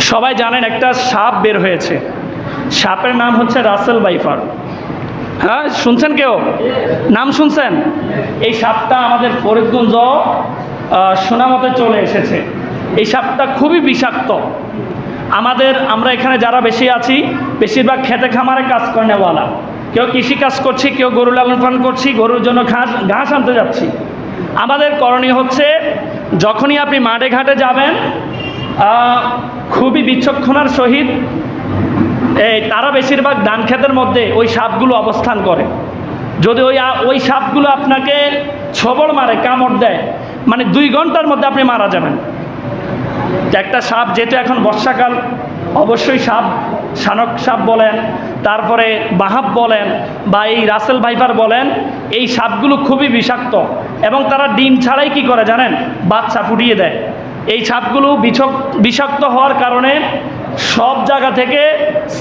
সবাই জানেন একটা সাপ বের হয়েছে, সাপের নাম হচ্ছে রাসেল ভাইপার। হ্যাঁ, শুনছেন কেউ? নাম শুনছেন? এই সাপটা আমাদের ফরিদগঞ্জ সোনামতে চলে এসেছে। এই সাপটা খুবই বিষাক্ত। আমরা এখানে যারা বেশি আছি বেশিরভাগ খেতে খামারে কাজ করে নেওয়ালা, কেউ কৃষি কাজ করছি, কেউ গরু লালন পালন করছি, গরুর জন্য ঘাস আনতে যাচ্ছি। আমাদের করণীয় হচ্ছে যখনই আপনি মাঠে ঘাটে যাবেন খুবই বিচক্ষণার সহিত, তারা বেশিরভাগ ধান ক্ষেতের মধ্যে ওই সাপগুলো অবস্থান করে। যদি ওই সাপগুলো আপনাকে ছোবড় মারে, কামড় দেয়, মানে 2 ঘন্টার মধ্যে আপনি মারা যাবেন। একটা সাপ, যেহেতু এখন বর্ষাকাল, অবশ্যই শানক সাপ বলেন, তারপরে বাহাব বলেন বা এই রাসেল ভাইপার বলেন, এই সাপগুলো খুবই বিষাক্ত এবং তারা ডিম ছাড়াই কি করে জানেন? বাচ্চা ফুটিয়ে দেয়। এই সাপগুলো বিষাক্ত হওয়ার কারণে সব জায়গা থেকে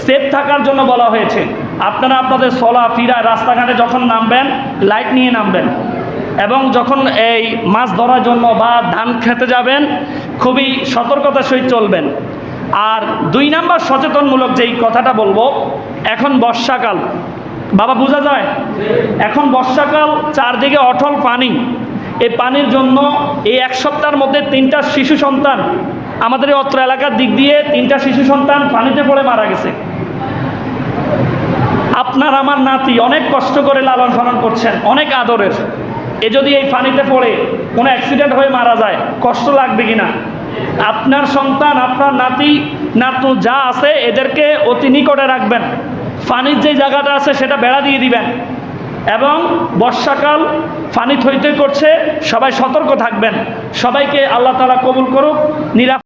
সেফ থাকার জন্য বলা হয়েছে আপনারা আপনাদের চলাফেরা রাস্তাঘাটে যখন নামবেন লাইট নিয়ে নামবেন, এবং যখন এই মাছ ধরার জন্য বা ধান খেতে যাবেন খুবই সতর্কতার সহিত চলবেন। আর 2 নাম্বার সচেতনমূলক যেই কথাটা বলবো, এখন বর্ষাকাল, বাবা বোঝা যায়? এখন বর্ষাকাল, চারদিকে অটল পানি। এই পানির জন্য এই 1 সপ্তাহের মধ্যে 3টা শিশু সন্তান আমাদের এই অত্র এলাকার দিক দিয়ে 3টা শিশু সন্তান পানিতে পড়ে মারা গেছে। আপনার আমার নাতি অনেক কষ্ট করে লালন পালন করছেন, অনেক আদরের, যদি এই পানিতে পড়ে কোনো অ্যাক্সিডেন্ট হয়ে মারা যায় কষ্ট লাগবে কিনা? আপনার সন্তান, আপনার নাতি নাতু যা আছে এদেরকে অতি নিকটে রাখবেন, পানির যে জায়গাটা আছে সেটা বেড়া দিয়ে দিবেন। এবং বর্ষাকাল, পানি থই থই করছে, সবাই সতর্ক থাকবেন। সবাইকে আল্লাহ তাআলা কবুল করুক।